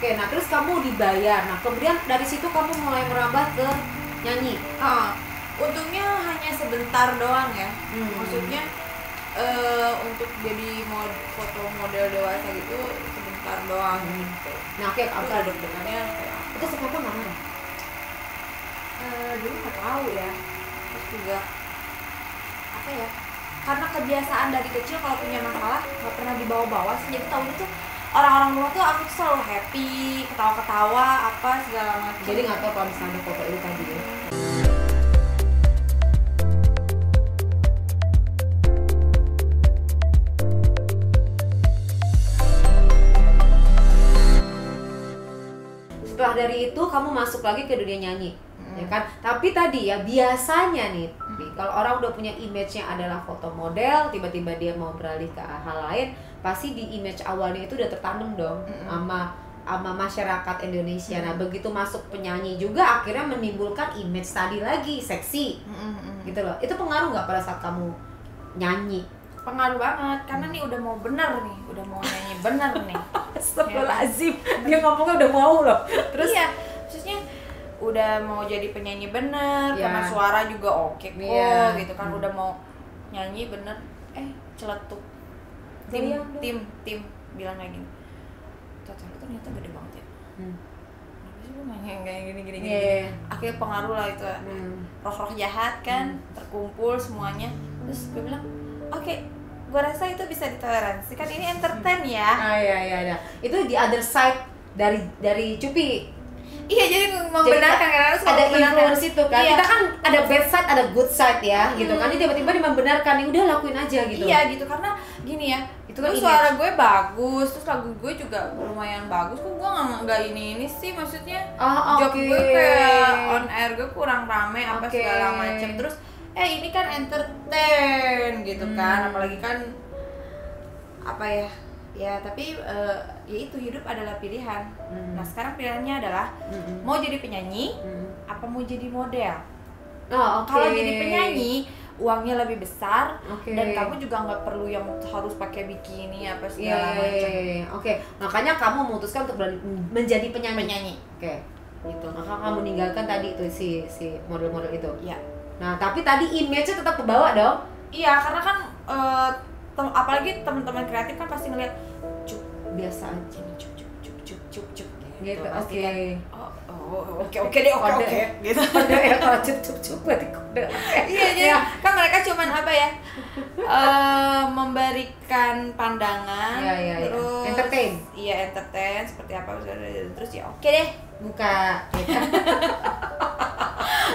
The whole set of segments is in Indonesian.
Oke, nah terus kamu dibayar. Nah kemudian dari situ kamu mulai merambah ke nyanyi. Untungnya hanya sebentar doang ya. Maksudnya untuk jadi foto model dewasa gitu sebentar doang gitu. Nah oke, Terus apa deg-degannya kayak itu siapa namanya? dulu nggak tahu ya. Terus juga apa ya, karena kebiasaan dari kecil kalau punya masalah nggak pernah dibawa-bawa sih, jadi tahu itu orang-orang rumah tuh aku tuh selalu happy, ketawa-ketawa apa segala macam. Jadi nggak tahu kalau misalnya ada foto itu tadi ya. Setelah dari itu kamu masuk lagi ke dunia nyanyi, ya kan? Tapi tadi ya biasanya nih, kalau orang udah punya image-nya adalah foto model, tiba-tiba dia mau beralih ke hal lain, pasti di image awalnya itu udah tertanam dong sama masyarakat Indonesia. Nah begitu masuk penyanyi juga akhirnya menimbulkan image tadi lagi seksi, gitu loh. Itu pengaruh nggak pada saat kamu nyanyi? Pengaruh banget, karena nih udah mau bener nih, udah mau nyanyi bener nih. Astagfirullahaladzim, dia ngomongnya udah mau loh. Terus iya, maksudnya udah mau jadi penyanyi bener, karena suara juga oke kok, gitu kan. Udah mau nyanyi bener, celetuk. Tim bilang kayak gini, Tata lu ternyata gede banget ya. Kenapa sih lu main kayak gini. Akhirnya pengaruh lah itu, roh-roh jahat kan, terkumpul semuanya. Terus gue bilang, oke, gue rasa itu bisa ditoleransi kan, ini entertain ya. Iya. Itu the other side dari Cupi. Iya, jadi membenarkan kan, harus ada influence itu kan. Iya. Kita kan ada bad side, ada good side ya, gitu kan. Ini tiba-tiba dia membenarkan, ya udah lakuin aja gitu. Iya gitu, karena gini ya, itu kan suara gue bagus, terus lagu gue juga lumayan bagus, kok gue nggak ini sih, maksudnya job gue kayak on air gue kurang rame apa segala macam. Terus ini kan entertain gitu kan, apalagi kan apa ya tapi ya itu, hidup adalah pilihan. Nah sekarang pilihannya adalah mau jadi penyanyi apa mau jadi model. Kalau jadi penyanyi uangnya lebih besar, dan kamu juga nggak perlu yang harus pakai bikini apa segala macam. Makanya kamu memutuskan untuk menjadi penyanyi. Gitu. Maka kamu meninggalkan tadi itu si model-model itu. Iya. Nah tapi tadi image-nya tetap kebawa dong. Iya, karena kan apalagi teman-teman kreatif kan pasti ngeliat cuk biasa aja nih, cuk gitu. Oke. Oke deh, oke gitu. Kode ya, kalau cuk berarti kode. Iya, jadi kan mereka cuman apa ya, memberikan pandangan, terus entertain. Iya, entertain seperti apa, terus ya oke deh, buka.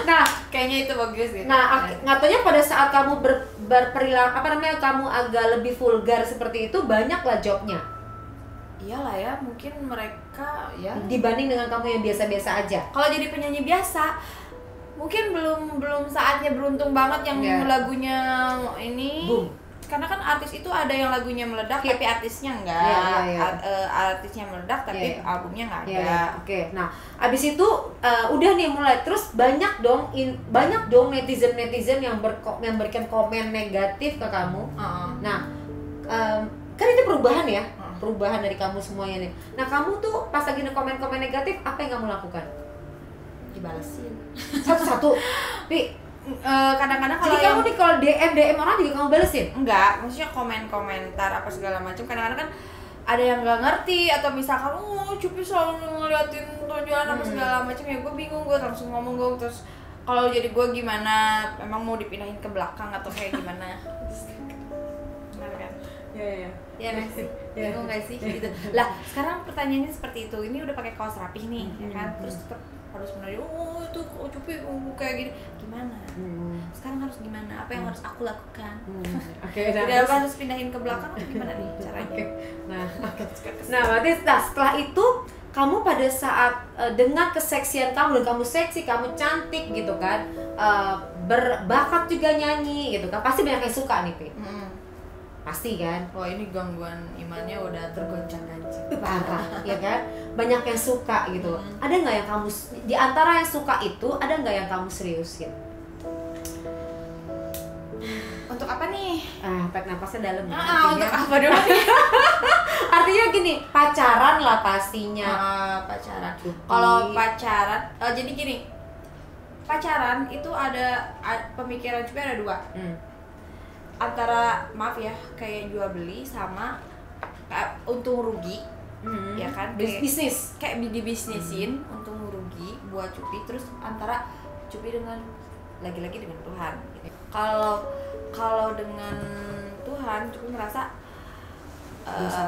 Nah, kayaknya itu bagus gitu. Nah, ngatanya pada saat kamu berperilaku kamu agak lebih vulgar seperti itu, banyaklah jobnya. Iyalah ya, mungkin mereka ya dibanding dengan kamu yang biasa-biasa aja. Kalau jadi penyanyi biasa, mungkin belum saatnya beruntung banget yang lagunya ini. Boom. Karena kan artis itu ada yang lagunya meledak tapi artisnya enggak. Artisnya meledak tapi albumnya enggak ada. Nah, abis itu udah nih mulai terus banyak dong netizen yang memberikan komen negatif ke kamu. Nah, kan itu perubahan ya. Perubahan dari kamu semuanya nih. Nah kamu tuh pas lagi komen-komen negatif, apa yang kamu lakukan? Dibalesin satu-satu. Kadang-kadang kalau kamu nih kalau DM orang juga kamu balesin? Enggak, maksudnya komen-komentar apa segala macam. Kadang-kadang kan ada yang nggak ngerti, atau misalkan Cupi selalu ngeliatin tonjolan apa segala macam, ya gue bingung, gue langsung ngomong gue. Terus kalau jadi gue gimana, emang mau dipindahin ke belakang atau kayak gimana? Ya nggak sih, bingung nggak sih gitu. Lah sekarang pertanyaannya seperti itu, ini udah pakai kaos rapih nih, ya kan, terus tetap harus menarik, itu Cupi kayak gini, gimana? Sekarang harus gimana? Apa yang harus aku lakukan? Tidak harus pindahin ke belakang atau gimana nih caranya? Nah berarti setelah itu kamu pada saat dengan keseksian kamu, dan kamu seksi, kamu cantik gitu kan, berbakat juga nyanyi gitu kan, pasti banyak yang suka nih Pi. Pasti kan? Wah ini gangguan imannya udah tergoncang-gancing. Parah, ya kan? Banyak yang suka gitu. Ada nggak yang kamu, di antara yang suka itu, ada nggak yang kamu seriusin? Untuk apa nih? nih? Tarik napasnya dalam. Untuk apa dulu? Artinya gini, pacaran lah pastinya. Pacaran. Kalau pacaran, jadi gini, pacaran itu ada pemikiran Cupi ada dua. Antara maaf ya, kayak jual beli sama untung rugi. Ya kan? Bisnis. Kayak dibisnisin untung rugi buat Cupi, terus antara Cupi dengan lagi-lagi dengan Tuhan. Kalau dengan Tuhan, Cupi merasa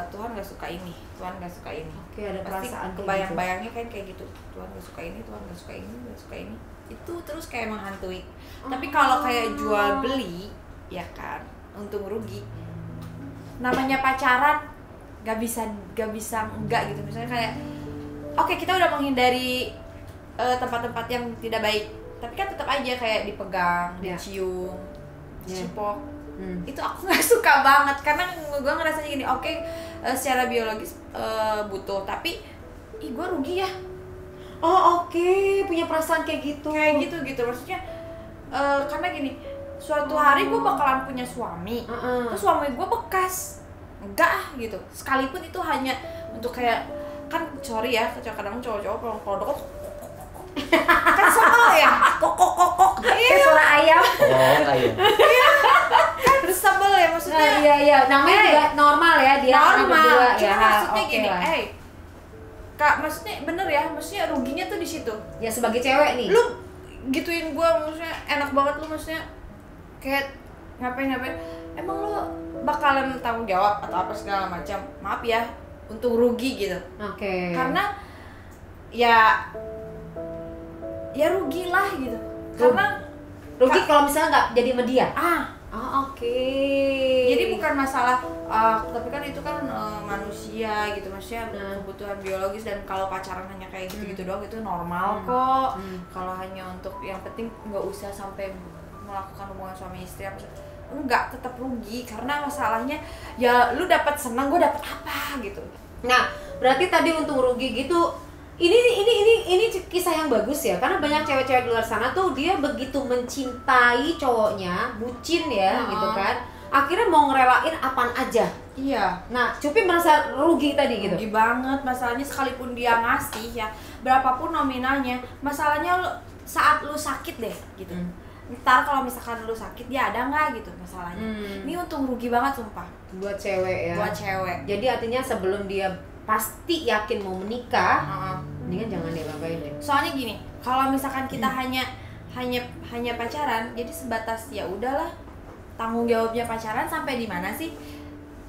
Tuhan nggak suka ini, Tuhan nggak suka ini. Oke, ada perasaan kebayang-bayangnya kan kayak gitu. Tuhan nggak suka ini, Tuhan nggak suka ini, nggak suka ini. Itu terus kayak menghantui. Tapi kalau kayak jual beli, ya kan, untung rugi. Namanya pacaran, nggak bisa enggak gitu. Misalnya kayak, oke, kita udah menghindari tempat-tempat yang tidak baik, tapi kan tetap aja kayak dipegang, dicium, dicipok. Itu aku nggak suka banget karena gue ngerasanya gini, oke, secara biologis butuh, tapi gue rugi ya. Punya perasaan kayak gitu maksudnya karena gini, suatu hari gue bakalan punya suami, terus suami gue bekas, enggak gitu, sekalipun itu hanya untuk kayak, kan sorry ya, kadang cowok-cowok kalau deket kan sebel ya, kok kayak suara ayam. Ayam. Terus sebel ya maksudnya. Iya, namanya juga normal ya, dia normal. Cuma ya. Maksudnya gini, Kak, maksudnya bener ya, maksudnya ruginya tuh di situ. Ya sebagai cewek nih. Lu gituin gua, maksudnya enak banget lu, maksudnya kayak ngapain. Emang lu bakalan tanggung jawab atau apa segala macam. Maaf ya, untung rugi gitu. Oke. Karena ya rugilah gitu. Karena rugi kalau misalnya nggak jadi sama dia. Oke. Jadi bukan masalah, tapi kan itu kan manusia gitu, maksudnya kebutuhan biologis, dan kalau pacaran hanya kayak gitu-gitu doang itu normal kok. Kalau hanya untuk yang penting nggak usah sampai melakukan hubungan suami istri apa, enggak, tetap rugi karena masalahnya ya lu dapat senang, gue dapat apa gitu. Nah, berarti tadi untung rugi gitu. Ini kisah yang bagus ya, karena banyak cewek-cewek di luar sana tuh dia begitu mencintai cowoknya, bucin ya, gitu kan. Akhirnya mau ngerelain apaan aja. Iya. Nah, Cupi merasa rugi tadi gitu. Rugi banget, masalahnya sekalipun dia ngasih ya, berapapun nominalnya, masalahnya saat lu sakit deh gitu. Ntar kalau misalkan lu sakit, dia ada nggak gitu masalahnya. Ini untung rugi banget sumpah. Buat cewek ya. Buat cewek. Jadi artinya sebelum dia pasti yakin mau menikah, mendingan jangan dilakuin deh. Soalnya gini, kalau misalkan kita hanya pacaran, jadi sebatas ya udahlah, tanggung jawabnya pacaran sampai di mana sih?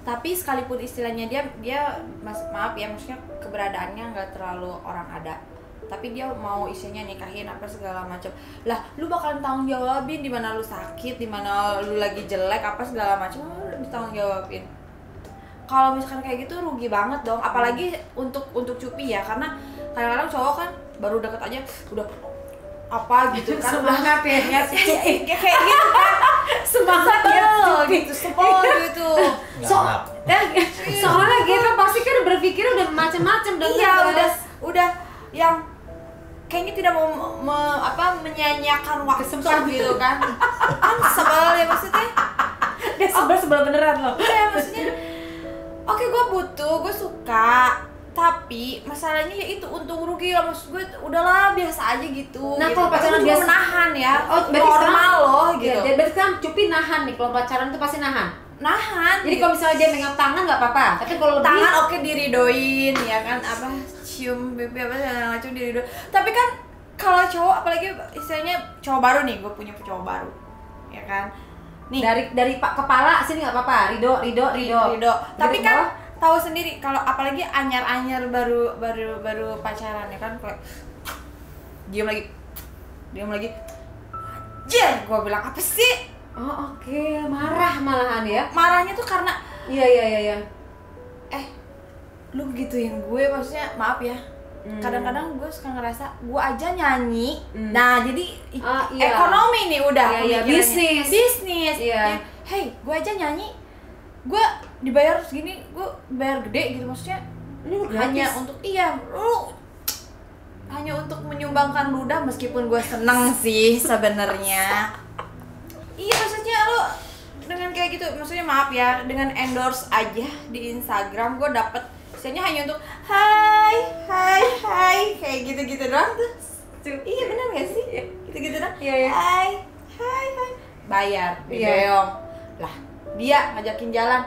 Tapi sekalipun istilahnya dia maaf ya, maksudnya keberadaannya nggak terlalu orang ada, tapi dia mau isinya nikahin apa segala macam. Lah, lu bakalan tanggung jawabin di mana lu sakit, di mana lu lagi jelek apa segala macam, lu ditanggung jawabin. Kalau misalkan kayak gitu rugi banget dong, apalagi untuk Cupi ya, karena kadang-kadang cowok kan baru deket aja udah apa gitu kan, semangat ya kayak gitu kan, semangat ya gitu, sebel gitu. Soalnya gitu pasti kan berpikir udah macem-macem. Iya, udah yang kayaknya tidak mau menyanyiakan waktu gitu kan. Kan sebel ya maksudnya. Dia sebel beneran loh. Iya, maksudnya oke, gue butuh, gue suka, tapi masalahnya ya itu untung rugi lah, maksud gue udahlah biasa aja gitu. Nah, gitu. kalau pacaran biasa menahan ya, normal loh gitu. Ya, berarti kan Cupi nahan nih, kalau pacaran tuh pasti nahan. Jadi kalau misalnya dia megang tangan nggak apa-apa, tapi kalau tangan oke diridoin ya kan, apa cium pipi apa segala macam diridoin. Tapi kan kalau cowok, apalagi istilahnya cowok baru nih, gue punya cowok baru, ya kan. Nih, dari kepala sini nggak apa-apa, Rido. Tapi kan tahu sendiri kalau apalagi anyar baru pacaran ya kan, kayak diam lagi aja, gue bilang apa sih? Oke, marah malahan ya. Marahnya tuh karena iya. Lu gituin gue, maksudnya maaf ya. Kadang-kadang gue suka ngerasa gue aja nyanyi, nah jadi ekonomi nih udah, bisnis. Ya, hey, gue aja nyanyi, gue dibayar segini, gue bayar gede gitu, maksudnya hanya untuk hanya untuk menyumbangkan ludah, meskipun gue seneng sih sebenarnya. Iya, maksudnya lo dengan kayak kayak gitu, maksudnya maaf ya, dengan endorse aja di Instagram gue dapet misalnya hanya untuk hai kayak gitu-gitu doang tuh. Iya benar gak sih? Gitu-gitu doang. Iya. Hai bayar, dibeong lah, dia ngajakin jalan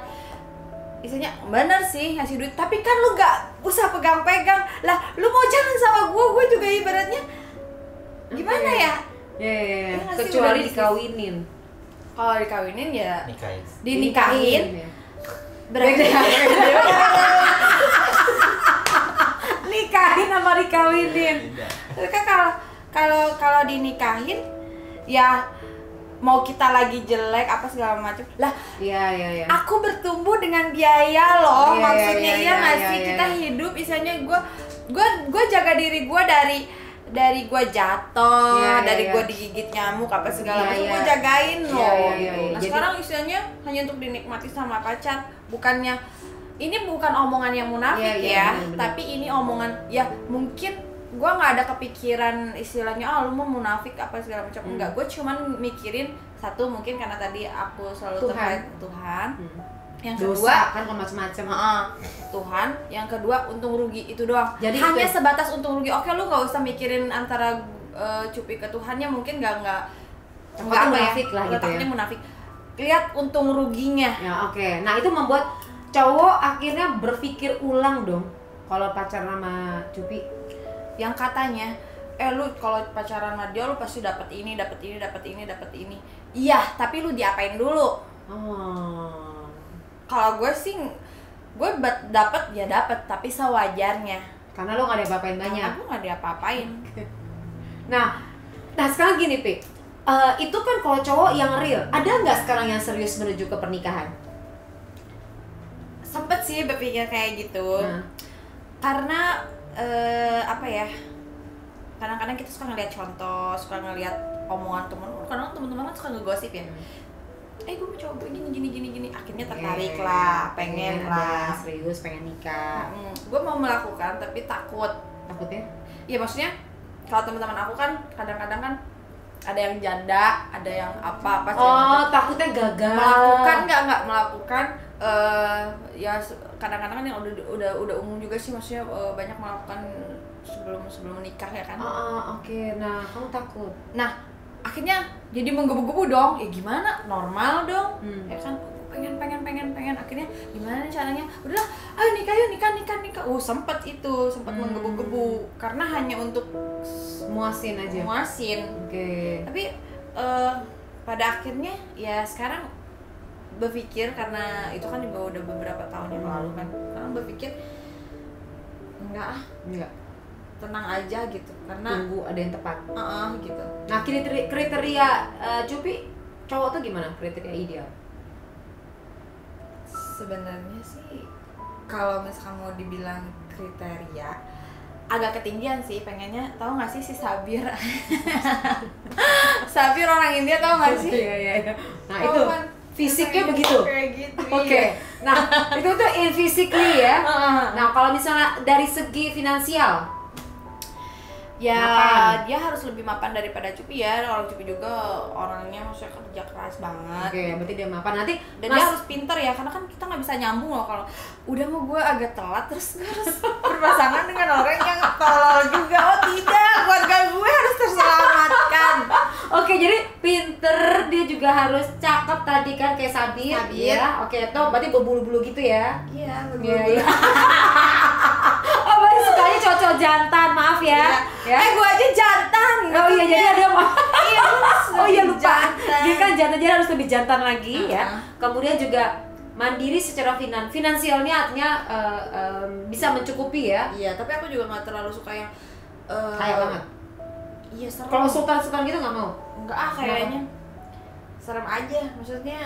isinya bener sih ngasih duit, tapi kan lu gak usah pegang-pegang lah, lu mau jalan sama gue juga ibaratnya gimana ya? Iya. Kecuali dikawinin. Kalau dikawinin ya dinikahin. Berarti nikahin sama dikawinin. kan kalau dinikahin ya mau kita lagi jelek apa segala macam lah. Iya. Aku bertumbuh dengan biaya loh, maksudnya iya nggak sih, kita iya. hidup misalnya gue jaga diri gue dari gue jatuh, dari gue digigit nyamuk apa segala macam, gue jagain loh. Nah jadi, sekarang istilahnya hanya untuk dinikmati sama pacar, bukannya ini bukan omongan yang munafik bener. Tapi ini omongan ya mungkin gue nggak ada kepikiran istilahnya lu mau munafik apa segala macam, enggak, gue cuman mikirin satu mungkin karena tadi aku selalu terkait Tuhan. Yang kedua kan macam-macam. Tuhan, yang kedua untung rugi, itu doang. Jadi hanya sebatas untung rugi. Oke, lu nggak usah mikirin antara Cupi ke Tuhannya, mungkin nggak munafik lah gitu ya. Munafik. Lihat untung ruginya. Ya oke. Nah itu membuat cowok akhirnya berpikir ulang dong kalau pacaran sama Cupi. Yang katanya lu kalau pacaran sama dia lu pasti dapat ini. Iya, tapi lu diapain dulu? Kalau gue sih dapat tapi sewajarnya. Karena lo nggak ada apa-apain banyak. Karena gue nggak ada apa-apain. Nah sekarang gini Pi, itu kan kalau cowok yang real, ada nggak sekarang yang serius menuju ke pernikahan? Sempet sih berpikir kayak gitu. Karena apa ya, kadang-kadang kita suka ngeliat contoh, suka ngeliat omongan teman-teman kan suka ngegosip ya. Gue mau coba gini, akhirnya tertarik lah, pengen lah, serius pengen nikah. Gue mau melakukan tapi takutnya ya, maksudnya kalau teman-teman aku kan kadang-kadang kan ada yang janda, ada yang apa takutnya gagal nggak melakukan. Ya kadang-kadang kan yang udah umum juga sih, maksudnya banyak melakukan sebelum menikah ya kan. Oke. Nah kamu takut? Nah akhirnya jadi menggebu-gebu dong. Ya gimana, normal dong. Ya kan, pengen akhirnya gimana caranya, udahlah ayo nikah yuk, nikah. Sempet menggebu-gebu karena hanya untuk muasin aja. Oke. Tapi pada akhirnya ya sekarang berpikir, karena itu kan juga udah beberapa tahun yang lalu kan, sekarang berpikir enggak, tenang aja gitu, karena tunggu ada yang tepat. Gitu. Nah kriteria Cupi cowok tuh gimana, kriteria ideal? Sebenarnya sih kalau misalkan mau dibilang kriteria agak ketinggian sih, pengennya tahu nggak sih si Sabir. Sabir orang India, tahu nggak sih? Iya. Nah itu kan fisiknya begitu. Kayak gitu. Oke. Nah itu tuh in physically ya. Nah kalau misalnya dari segi finansial, ya mapan. Dia harus lebih mapan daripada Cupi ya. Kalau Cupi juga orangnya maksudnya kerja keras banget. Oke, berarti dia mapan. Nanti dan dia harus pinter ya, karena kan kita nggak bisa nyambung loh kalau udah mau gue agak telat terus harus berpasangan dengan orang yang tolol juga. Tidak, keluarga gue harus terselamatkan. Oke, jadi pinter, dia juga harus cakep tadi kan kayak Sabir. Ya. Oke, toh berarti berbulu-bulu gitu ya. Iya, berbulu-bulu. Oh, berarti sukanya cowok jantan, maaf ya. Ya. Gue aja jantan. Oh iya, jadi ada iya lupa. Jantan. Dia kan jantan, jadi harus lebih jantan lagi ya. Kemudian juga mandiri secara finansialnya, artinya bisa mencukupi ya. Iya, tapi aku juga nggak terlalu suka yang kaya banget. Iya, serem. Kalau sultan gitu nggak mau? Enggak kayaknya. Serem aja, maksudnya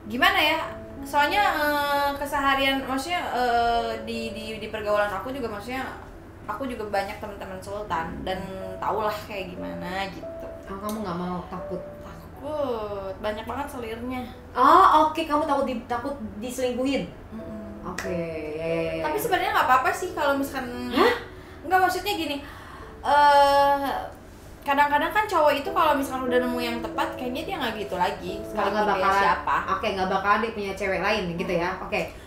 gimana ya? Soalnya keseharian, maksudnya di pergaulan aku juga, maksudnya aku juga banyak teman-teman sultan dan tahulah kayak gimana gitu. Kamu nggak mau, takut? Takut, banyak banget selirnya. Oke, kamu takut diselingkuhin? Oke, ya. Tapi sebenarnya nggak apa-apa sih kalau misalkan. Nggak, maksudnya gini, kadang-kadang kan cowok itu kalau misalkan udah nemu yang tepat kayaknya dia nggak gitu lagi nggak bakal siapa. Nggak bakal dia punya cewek lain gitu ya.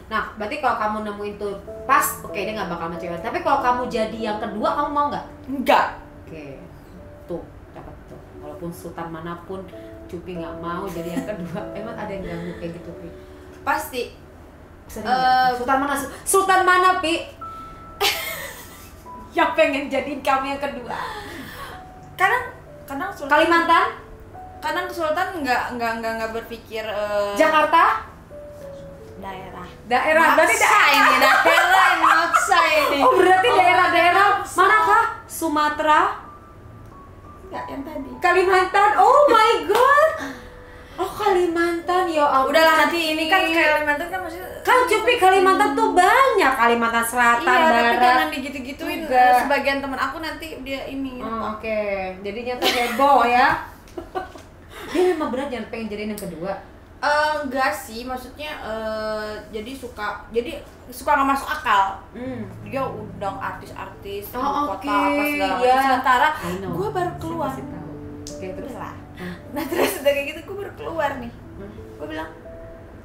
Nah berarti kalau kamu nemuin tuh pas, dia nggak bakal sama cewek. Tapi kalau kamu jadi yang kedua, kamu mau nggak? Enggak. Tuh dapat tuh. Walaupun sultan manapun Cupi nggak mau jadi yang kedua. Emang ada yang ganggu kayak gitu, Pi? Pasti. Sultan mana, Pi? Yang pengen jadiin kamu yang kedua? Kadang Sultan, Kalimantan? Kadang Sultan nggak berpikir Jakarta? daerah. Berarti daerah yang maksa ini. Oh, berarti daerah-daerah manakah? Sumatera? Enggak, yang tadi. Kalimantan. Oh my god. Oh, Kalimantan, ya ampun. Udahlah, nanti ini kan Kalimantan kan maksudnya kan Cupi Kalimantan tuh banyak, Kalimantan Selatan, iya, Barat. tapi jangan digitu-gituin. Sebagian teman aku nanti dia ini. Oke. Jadinya tuh heboh ya. Dia memang berat jangan pengen jadiin yang kedua. Enggak sih, maksudnya jadi suka nggak masuk akal. Dia undang artis-artis kota apa segala macam. Sementara gue baru keluar. Terus lah. Nah terus udah kayak gitu gue baru keluar nih. Gue bilang,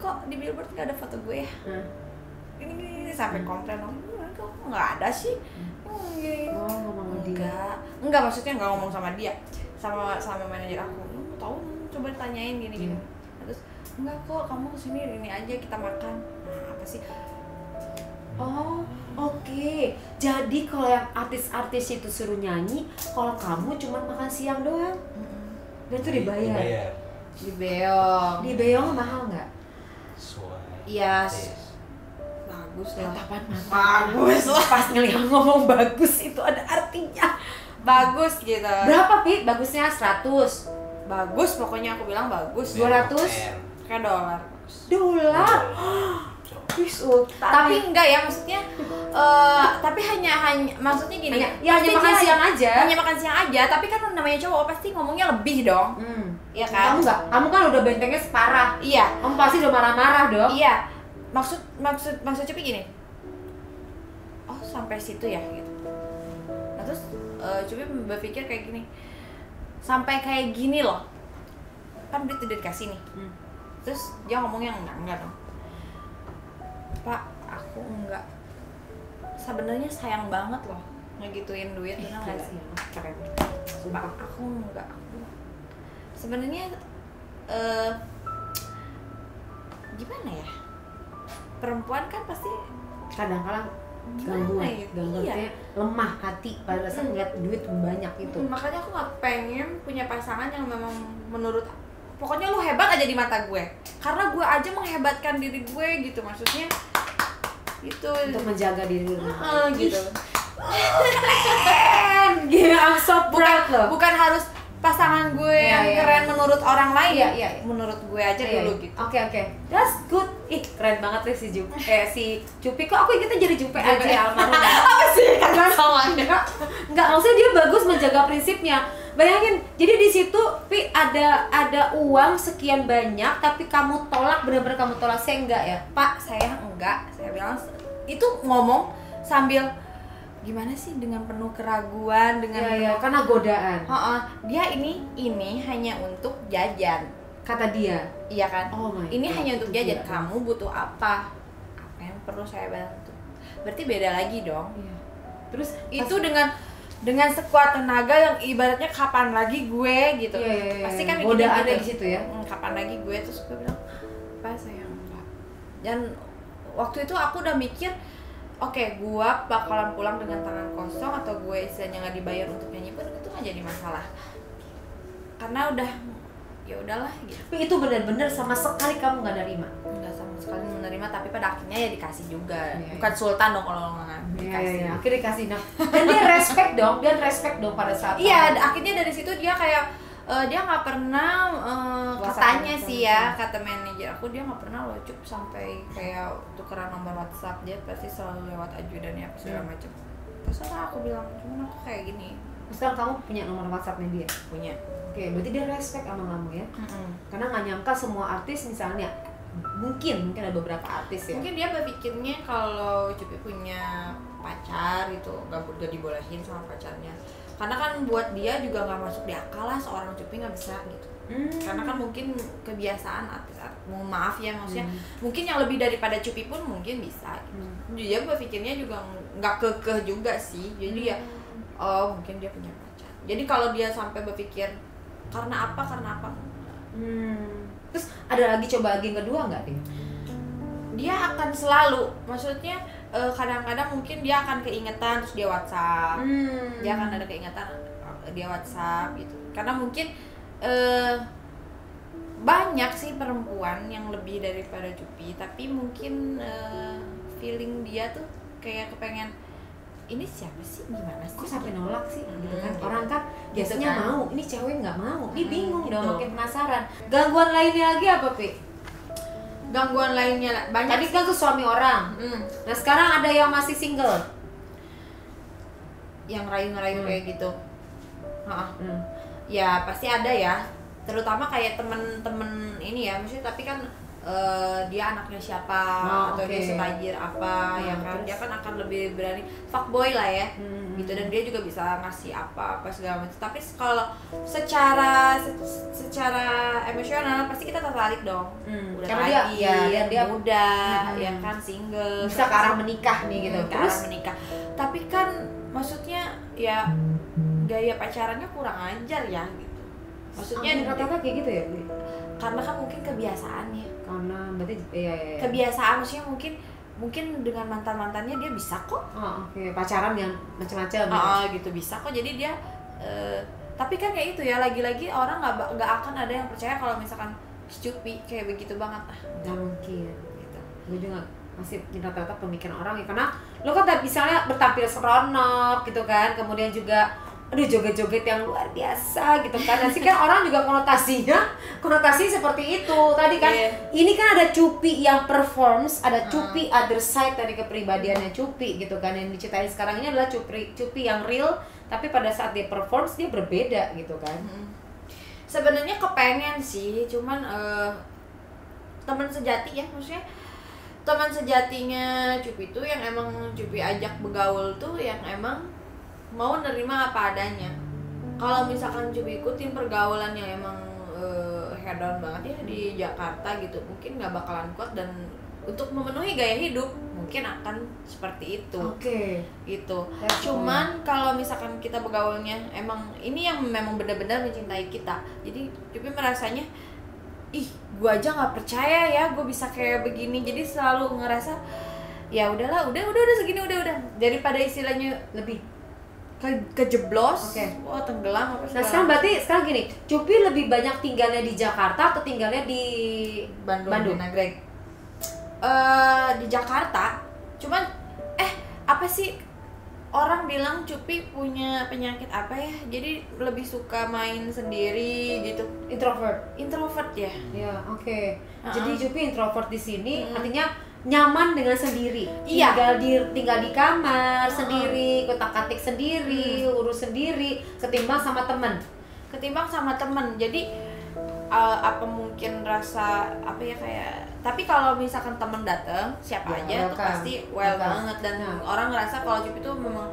kok di billboard nggak ada foto gue ya? Ini sampai komplain dong. Kok nggak ada sih? Ngomong dia. Enggak, maksudnya nggak ngomong sama dia, sama manajer aku. Tahu? Coba ditanyain gini. Terus enggak kok, kamu kesini ini aja kita makan. Nah, apa sih? Oke. Jadi kalau yang artis-artis itu suruh nyanyi, kalau kamu cuma makan siang doang. Dan itu dibayar. Di Beong mahal nggak? Iya. Bagus lah. Bagus lah. Pas ngelihat ngomong bagus itu ada artinya. Bagus gitu. Berapa, Pi? Bagusnya 100. Bagus, pokoknya aku bilang bagus. 200? Kayak dolar. Tapi enggak ya, maksudnya tapi hanya maksudnya gini, hanya makan siang aja. Hanya makan siang aja, tapi kan namanya cowok pasti ngomongnya lebih dong. Iya kan? Kamu kan udah bentengnya separah. Iya. Kamu pasti udah marah-marah dong. Iya. Maksud Cepi gini. Oh, sampai situ ya gitu. Nah, terus Cepi berpikir kayak gini. Sampai kayak gini loh. Kan duit udah dikasih nih. Terus dia ngomongnya enggak dong. Pak, aku enggak. Sebenarnya sayang banget loh ngegituin duit, benar enggak sih? Keren. Pak, aku enggak. Sebenarnya gimana ya? Perempuan kan pasti kadang-kadang gangguannya lemah hati pada saat ngeliat duit banyak itu. Makanya aku nggak pengen punya pasangan yang memang menurut pokoknya lu hebat aja di mata gue, karena gue aja menghebatkan diri gue gitu, maksudnya itu untuk menjaga diri lu gitu. I'm so proud loh. Bukan harus pasangan gue yang keren menurut orang lain. Menurut gue aja dulu gitu. Oke. That's good. Ih, keren banget nih si Cupi. Kok aku ingetnya jadi Jupe aja ya, almarhum. Apa sih? Karena sama enggak, maksudnya dia bagus menjaga prinsipnya. Bayangin, jadi di situ Pi ada uang sekian banyak tapi kamu tolak, benar-benar kamu tolak. Saya enggak ya. Pak, saya enggak. Saya bilang itu ngomong sambil gimana sih, dengan penuh keraguan, dengan karena godaan. Dia ini hanya untuk jajan, kata dia. Iya kan? Ini hanya untuk jajan. Dia. Kamu butuh apa yang perlu saya bantu? Berarti beda lagi dong. Terus itu dengan sekuat tenaga yang ibaratnya kapan lagi gue gitu. Pasti kan godaan di situ ya. Kapan lagi gue, terus gue bilang, "Pak, saya enggak." Dan waktu itu aku udah mikir, oke, gue bakalan pulang dengan tangan kosong atau gue istilahnya nggak dibayar untuk nyanyi pun itu nggak jadi masalah, karena udah ya udahlah gitu. Tapi itu benar-benar sama sekali kamu nggak nerima? Nggak sama sekali menerima, tapi pada akhirnya ya dikasih juga. Bukan sultan dong kalau nggak dikasih. Akhirnya dikasih. Dan dia respect dong pada saat. Iya, akhirnya dari situ dia kayak dia nggak pernah katanya sih ya, kata manajer aku, dia nggak pernah locup sampai kayak tukeran nomor WhatsApp. Dia pasti selalu lewat ajudannya apa segala macam. Terus aku bilang, cuman aku kayak gini. Sekarang kamu punya nomor WhatsAppnya dia? Punya. Oke, berarti dia respect sama kamu ya. Karena nggak nyangka semua artis misalnya mungkin ada beberapa artis ya. Mungkin dia berpikirnya kalau Cupi punya pacar gitu, gak dibolehin sama pacarnya. Karena kan buat dia juga nggak masuk di akal lah seorang Cupi nggak bisa gitu. Karena kan mungkin kebiasaan artis, maaf ya maksudnya, mungkin yang lebih daripada Cupi pun mungkin bisa gitu. Dia berpikirnya juga nggak kekeh juga sih, jadi ya oh mungkin dia punya pacar. Jadi kalau dia sampai berpikir karena apa Terus ada lagi coba lagi yang kedua nggak nih? Dia akan selalu, maksudnya kadang-kadang mungkin dia akan keingetan terus dia WhatsApp. Dia akan ada keingetan dia WhatsApp gitu. Karena mungkin banyak sih perempuan yang lebih daripada Cupi, tapi mungkin feeling dia tuh kayak kepengen ini siapa sih, gimana sih, kok sampai nolak sih gitu kan. Gitu. Orang kan biasanya Gitu kan. mau, ini cewek nggak mau, dia bingung Gitu. dong, makin penasaran. Gangguan lainnya lagi apa, Pi? Gangguan lainnya banyak. Tadi kan tuh suami orang. Nah sekarang ada yang masih single, yang rayu-rayu kayak gitu. Ya pasti ada ya, terutama kayak temen-temen ini ya, maksudnya tapi kan dia anaknya siapa atau dia setajir apa, ya kan dia kan akan lebih berani fuckboy lah ya, gitu, dan dia juga bisa ngasih apa segala macam. Tapi kalau secara emosional pasti kita tertarik dong. Udah karena dia muda, ya kan, single, bisa ke arah menikah nih gitu. Ke arah menikah. Tapi kan maksudnya ya gaya pacarannya kurang ajar ya gitu. Maksudnya rata-rata kayak gitu ya? Karena kan mungkin kebiasaannya. Karena berarti ya. Kebiasaan, maksudnya mungkin dengan mantannya dia bisa kok. Oke. Pacaran yang macam-macam. Gitu bisa kok. Jadi dia tapi kan kayak itu ya, lagi-lagi orang nggak akan ada yang percaya kalau misalkan Cupi kayak begitu banget. Nggak mungkin gitu. Gue juga masih rata-rata pemikiran orang ya, karena lo kan misalnya bertampil seronok gitu kan, kemudian juga aduh joget-joget yang luar biasa gitu kan. Nanti kan orang juga konotasi seperti itu tadi kan. Ini kan ada Cupi yang performs, ada Cupi other side dari kepribadiannya Cupi gitu kan. Yang diceritain sekarang ini adalah Cupi yang real, tapi pada saat dia performs dia berbeda gitu kan. Sebenarnya kepengen sih, cuman teman sejati ya, maksudnya teman sejatinya Cupi tuh yang emang Cupi ajak begaul tuh yang emang mau nerima apa adanya. Kalau misalkan Cupi ikutin pergaulan yang emang head on banget ya di Jakarta gitu, mungkin nggak bakalan kuat, dan untuk memenuhi gaya hidup mungkin akan seperti itu. Gitu. Cuman kalau misalkan kita begaulnya emang ini yang memang benar-benar mencintai kita, jadi Cupi merasanya gua aja nggak percaya ya gua bisa kayak begini. Jadi selalu ngerasa ya udahlah, udah segini, udah daripada istilahnya lebih kejeblos, tenggelam apa segala. Nah sekarang gini, Cupi lebih banyak tinggalnya di Jakarta atau tinggalnya di Bandung? Nagreg. Di Jakarta. Cuman apa sih orang bilang Cupi punya penyakit apa ya? Jadi lebih suka main sendiri gitu. Introvert ya. Ya, oke. Jadi Cupi introvert di sini, artinya nyaman dengan sendiri. Tinggal di kamar sendiri, kotak-katik sendiri, urus sendiri, ketimbang sama teman. Jadi apa mungkin rasa apa ya, kayak, tapi kalau misalkan teman datang siapa aja tuh pasti banget, dan orang ngerasa kalau Cupi tuh memang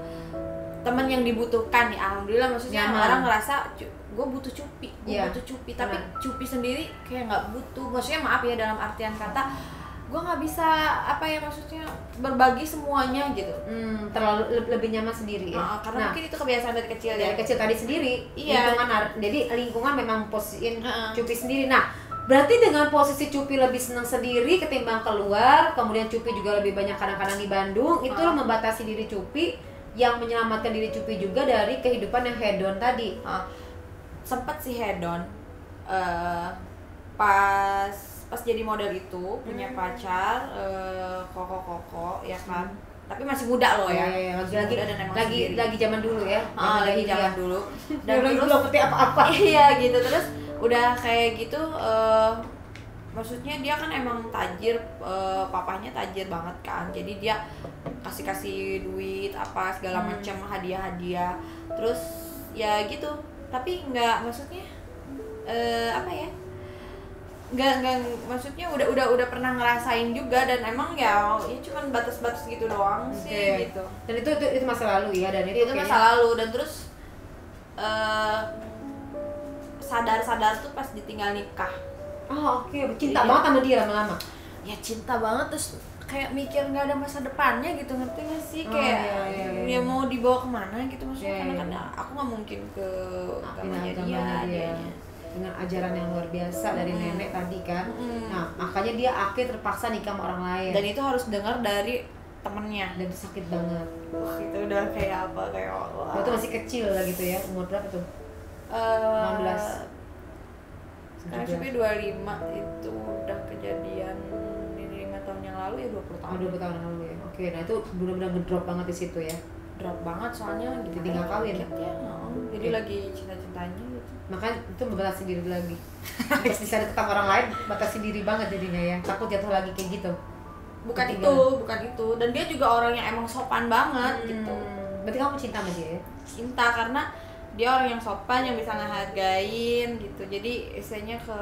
teman yang dibutuhkan ya. Alhamdulillah, maksudnya orang ngerasa gue butuh Cupi, tapi Cupi sendiri kayak nggak butuh. Maksudnya maaf ya, dalam artian kata gue nggak bisa apa ya, maksudnya berbagi semuanya gitu. Terlalu lebih nyaman sendiri ya. Karena mungkin itu kebiasaan dari kecil ya. Dari kecil tadi sendiri. Jadi lingkungan memang posisiin Cupi sendiri. Nah berarti dengan posisi Cupi lebih senang sendiri ketimbang keluar, kemudian Cupi juga lebih banyak kadang-kadang di Bandung, itulah membatasi diri Cupi, yang menyelamatkan diri Cupi juga dari kehidupan yang hedon tadi. Sempet sih hedon pas jadi model itu, punya pacar koko ya kan, tapi masih muda loh ya. Lagi zaman dulu ya. Lagi zaman dulu. Dan terus belum ngerti apa-apa. Iya gitu, terus udah kayak gitu, maksudnya dia kan emang tajir, papanya tajir banget kan, jadi dia kasih duit apa segala macam, hadiah, terus ya gitu. Tapi nggak, maksudnya apa ya, nggak maksudnya udah pernah ngerasain juga, dan emang ya cuman batas-batas gitu doang sih gitu. Dan itu masa lalu ya, dan itu masa lalu. Dan terus sadar tuh pas ditinggal nikah. Cinta banget sama dia lama-lama. Ya cinta banget, terus kayak mikir nggak ada masa depannya gitu, ngerti nggak sih? Kayak ya mau dibawa kemana gitu maksudnya, karena kan aku nggak mungkin ke agamanya dia dengan ajaran yang luar biasa dari nenek tadi kan. Nah makanya dia akhirnya terpaksa nikah sama orang lain, dan itu harus dengar dari temennya, dan itu sakit banget. Itu udah kayak apa, kayak Allah. Itu masih kecil lah gitu ya, umur berapa tuh? 16. Karena Cupi 25, itu udah kejadian 5 tahun yang lalu ya, 20 tahun. 20 tahun yang lalu ya. Oke, nah itu benar-benar ngedrop banget di situ ya. Drop banget soalnya gitu. Tinggal kawin ya. Jadi lagi cinta-cintanya gitu. Makanya itu membatasi diri lagi. Terus bisa deket sama orang lain, batasi diri banget jadinya ya. Takut jatuh lagi kayak gitu. Bukan itu. Dan dia juga orang yang emang sopan banget gitu. Berarti kamu cinta sama dia ya? Cinta, karena dia orang yang sopan, yang bisa ngehargain gitu. Jadi istilahnya ke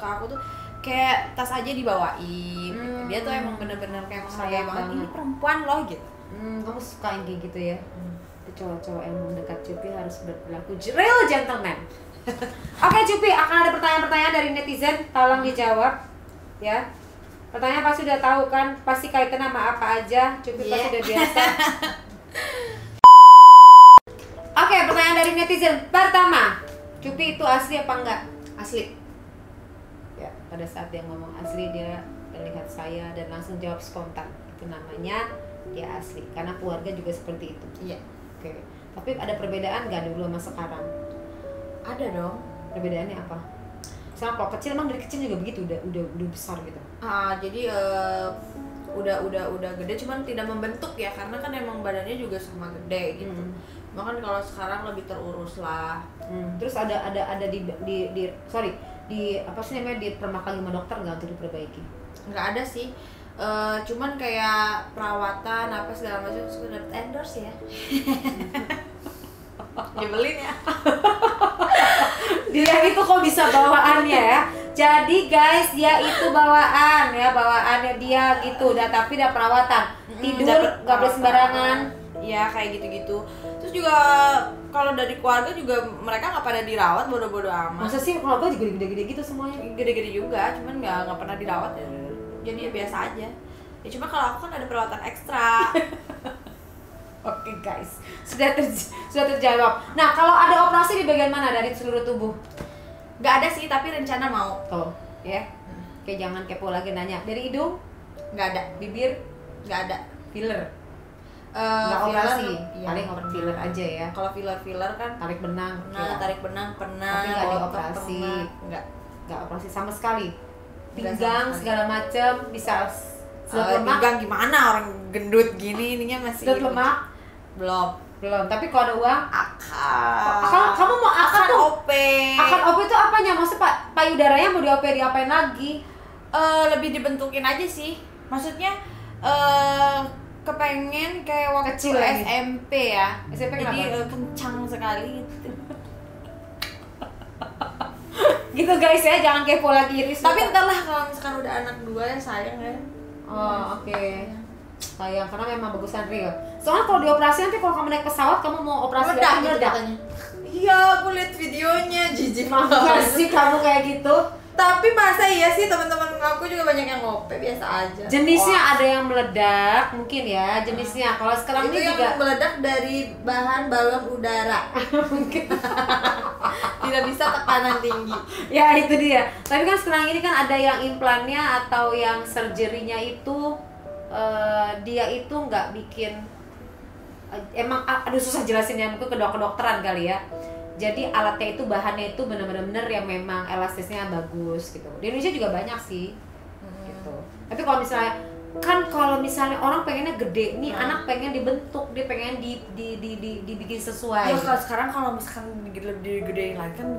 aku tuh kayak tas aja dibawain gitu. Dia tuh emang bener-bener kayak menghargai banget. Ini perempuan loh gitu. Kamu suka yang kayak gitu ya? Cowok-cowok yang mendekat Cupi harus berlaku real gentleman. Oke Cupi, akan ada pertanyaan-pertanyaan dari netizen, tolong dijawab ya. Pertanyaan pasti udah tahu kan, pasti kaitan sama apa aja, Cupi pasti udah biasa. Oke, pertanyaan dari netizen pertama, Cupi itu asli apa enggak? Asli. Ya, pada saat dia ngomong asli, dia melihat saya dan langsung jawab spontan. Itu namanya dia asli, karena keluarga juga seperti itu. Iya. Oke. Tapi ada perbedaan nggak dulu sama sekarang? Ada dong. Perbedaannya apa? Sama kalau kecil, emang dari kecil juga begitu, udah besar gitu. Jadi udah gede, cuman tidak membentuk ya, karena kan emang badannya juga sama gede gitu. Bahkan kalau sekarang lebih terurus lah. Terus ada di apa sih namanya, dipermakan sama dokter nggak untuk diperbaiki? Nggak ada sih. Cuman kayak perawatan apa segala macam sudah dapat endorse ya. Nyebelin ya. Dia itu kok bisa bawaannya ya. Jadi guys, dia itu bawaannya dia gitu. Tapi udah perawatan. Tidur nggak boleh sembarangan. Ya kayak gitu-gitu. Terus juga kalau dari keluarga juga mereka nggak pada dirawat, bodo-bodo amat. Masa sih keluarga juga gede-gede gitu semuanya? Gede-gede juga, cuman nggak pernah dirawat ya. Jadi ya biasa aja. Ya cuma kalau aku kan ada perawatan ekstra. Oke guys, sudah terjawab. Nah, kalau ada operasi di bagian mana dari seluruh tubuh? Nggak ada sih, tapi rencana mau. Tuh, ya. Oke, jangan kepo lagi nanya. Dari hidung? Nggak ada. Bibir? Nggak ada. Filler? Nggak operasi? Iya. Paling filler aja ya. Kalau filler kan tarik benang. Tarik benang pernah. Tapi nggak dioperasi. Nggak operasi sama sekali. Pinggang segala macam bisa. Pinggang gimana, orang gendut gini, ininya masih sedot lemak? Belum. Tapi kalau ada uang? Kamu mau akan OP. Akan OP itu apanya? Maksudnya payudaranya mau di OP, diapain lagi? Lebih dibentukin aja sih. Maksudnya kepengen kayak waktu kecil SMP ya. SMP jadi kencang sekali gitu. Gitu guys ya, jangan kepo lagi. Tapi entahlah, kalau misalkan udah anak 2 ya sayang ya. Oke. Sayang, karena memang bagusan real. Soalnya kalau dioperasi nanti, kalau kamu naik pesawat, kamu mau operasi meledak katanya. Iya, aku lihat videonya, jijik banget sih kamu kayak gitu. Tapi masa iya sih, teman-teman aku juga banyak yang ngope, biasa aja. Jenisnya ada yang meledak mungkin ya, jenisnya. Kalau sekarang ini juga yang meledak dari bahan balon udara. Tidak bisa tekanan tinggi. Ya itu dia. Tapi kan sekarang ini kan ada yang implannya atau yang surgery-nya itu dia itu nggak bikin, emang aduh susah jelasinnya, mungkin ke kedokteran kali ya. Jadi alatnya itu, bahannya itu benar-benar yang memang elastisnya bagus gitu. Di Indonesia juga banyak sih gitu. Tapi kalau misalnya orang pengennya gede nih, anak pengen dibentuk, dia pengen dibikin sesuai. Ya kalau sekarang kalau misalkan digedein lagi kan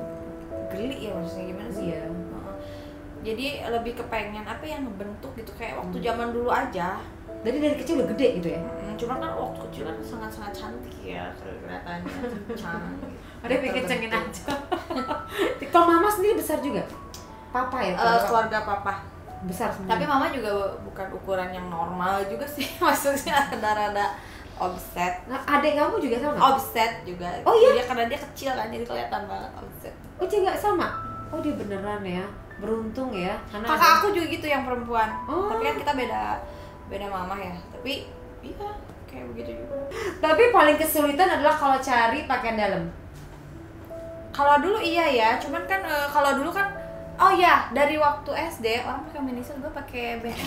geli ya, maksudnya gimana sih ya. Jadi lebih kepengen apa yang ngebentuk gitu, kayak waktu zaman dulu aja. Jadi dari kecil udah gede gitu ya? Cuma kan waktu kecil kan sangat-sangat cantik ya kelihatannya, kencang. Ada pengen kencengin aja. Kalau mama sendiri besar juga? papa ya? Keluarga papa. Besar semua. Tapi mama juga bukan ukuran yang normal juga sih. Maksudnya rada-rada offset. Nah, adik kamu juga sama? Offset juga. Oh iya? Dia karena dia kecil kan jadi kelihatan banget offset. Oh dia nggak sama? Oh dia beneran ya? Beruntung ya? Karena kakak aku juga gitu yang perempuan. Tapi kan kita beda mama ya. Tapi iya kayak begitu juga. Tapi paling kesulitan adalah kalau cari pakaian dalam. Kalau dulu iya ya, cuman kan kalau dulu kan oh iya, dari waktu SD orang pakai miniskirt, gue pakai BH.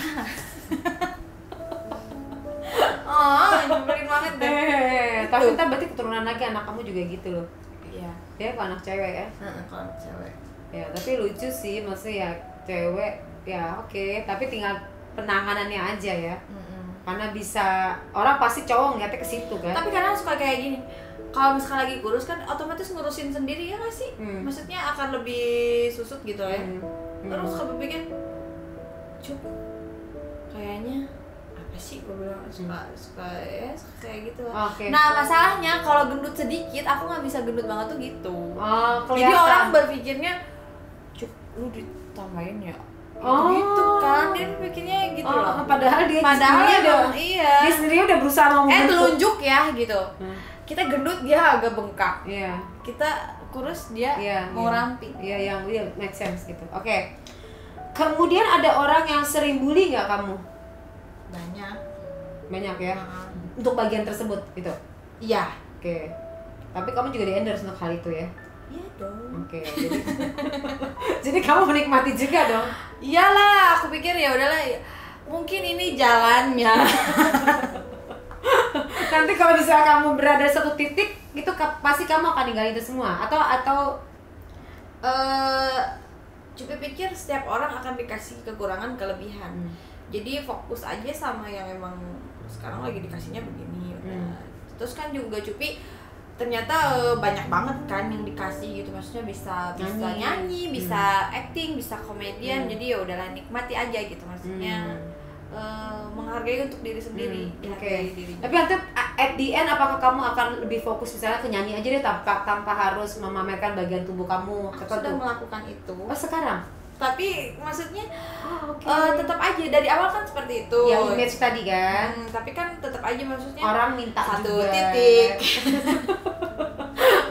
Oh, nyebelin banget deh. Tapi ntar berarti keturunan lagi anak kamu juga gitu loh. Iya. Ya kalau anak cewek ya. Kalau anak cewek. Ya tapi lucu sih, maksudnya ya cewek ya oke, tapi tinggal penanganannya aja ya. Karena bisa orang pasti cowok ngeliatnya ke situ kan. Tapi kadang suka kayak gini. Kalau misalkan lagi kurus kan otomatis ngurusin sendiri ya nggak sih? Maksudnya akan lebih susut gitu ya. Terus suka berpikir, kayaknya apa sih gue bilang suka ya kayak gitu. Okay. Nah masalahnya kalau gendut sedikit aku nggak bisa gendut banget tuh gitu. Kelihatan. Jadi orang berpikirnya, lu ditambahin ya. Gitu kan dia pikirnya gitu loh. Padahal dia iya. Dia sendiri udah berusaha mau telunjuk ya gitu. Kita gendut dia agak bengkak. Iya. Kita kurus dia mau ramping. Iya yang make sense gitu. Oke. Kemudian ada orang yang sering bully nggak kamu? Banyak ya. Untuk bagian tersebut gitu. Iya. Oke. Tapi kamu juga di-endorse untuk hal itu ya? Iya dong. Oke. Jadi kamu menikmati juga dong? Iyalah, aku pikir ya udahlah. Mungkin ini jalannya. Nanti kalau misalnya kamu berada di satu titik itu pasti kamu akan ninggalin itu semua atau Cupi pikir setiap orang akan dikasih kekurangan kelebihan. Jadi fokus aja sama yang emang sekarang lagi dikasihnya begini. Terus kan juga Cupi ternyata banyak banget kan yang dikasih gitu, maksudnya bisa nyanyi, bisa acting, bisa komedian. Jadi ya udahlah nikmati aja gitu maksudnya. Menghargai untuk diri sendiri. Oke. Tapi nanti at the end apakah kamu akan lebih fokus misalnya ke nyanyi aja deh tanpa harus memamerkan bagian tubuh kamu? Aku sudah melakukan itu. Oh sekarang? Tapi maksudnya tetap aja dari awal kan seperti itu. Ya image tadi kan. Tapi kan tetap aja maksudnya orang minta satu juga. titik.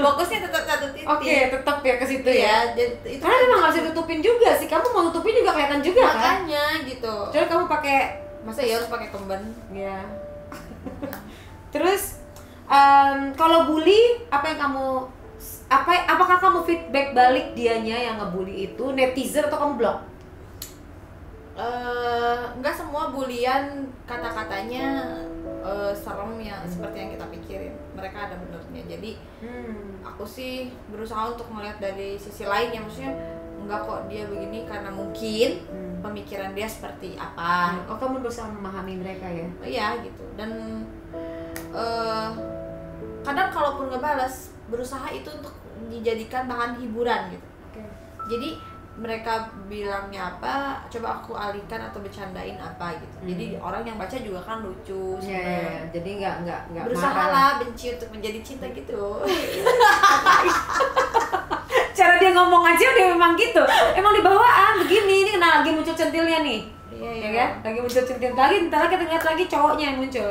Fokusnya tetap satu titik. Oke, tetap ya ke situ ya. Itu karena memang nggak bisa tutupin juga sih. Kamu mau tutupin juga kelihatan juga kan. Makanya gitu. Jadi kamu pakai masa ya harus pakai kemben? Ya. Terus kalau bully apa yang kamu apakah kamu feedback balik dianya yang ngebully itu netizen atau kamu blok? Enggak semua bulian kata-katanya serem ya seperti yang kita pikirin. Mereka ada benernya. Jadi aku sih berusaha untuk melihat dari sisi lain ya, maksudnya enggak kok dia begini karena mungkin pemikiran dia seperti apa. Oh kamu berusaha memahami mereka ya? Iya gitu. Dan kadang kalaupun ngebalas berusaha itu untuk dijadikan bahan hiburan gitu. Jadi mereka bilangnya apa, coba aku alihkan atau bercandain apa gitu. Jadi orang yang baca juga kan lucu sebenarnya. Jadi nggak berusaha lah benci untuk menjadi cinta gitu. Cara dia ngomong aja dia memang gitu. Emang di bawaan begini, ini kena lagi muncul centilnya nih. Iya kan? Lagi muncul centil lagi, ntar kita lihat lagi cowoknya yang muncul.